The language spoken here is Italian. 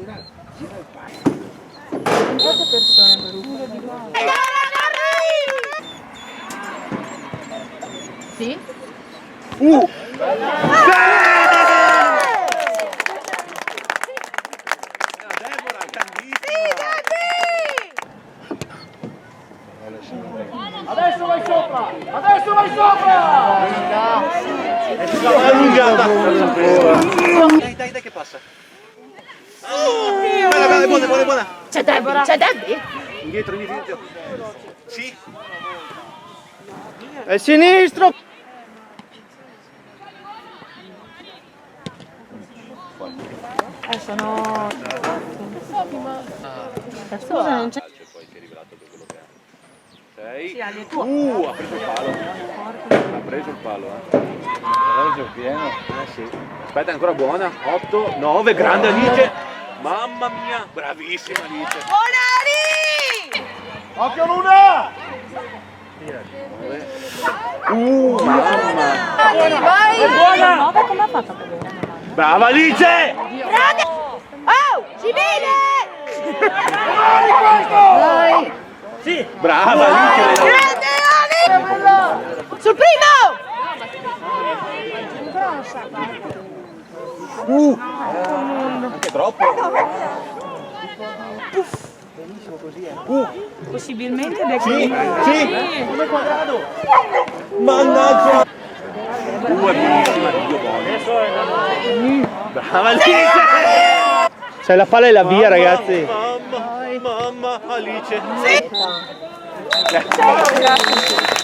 Quante persone per uno di qua? Sì? Adesso vai sopra! Adesso vai sopra! È allungata! Dai che passa! Buona! C'è Debbie? Indietro! Sì! È sinistro! Sono... Scusa, non c'è... Poi si è rivelato per quello che è. 6. Sì, Ali, è tua. Ha preso il palo. Ha preso il palo, Allora gioco pieno. Sì. Aspetta, ancora buona. 8, 9, grande Alice. Mamma mia, bravissima Alice. Buona Ali! Occhio Luna! Mamma. Vai! Buona! 9 come ha fatto a vedere? Brava Alice! Oh, si vede! Dai! Sì! Brava Alice! Grande Ali! Sul primo! Anche troppo. Possibilmente becco Sì, come quadrato. Mannaggia. È buonissima, Dio buono. Brava Alice. C'è la palla e la via, ragazzi. Mamma, Alice. Ciao, grazie.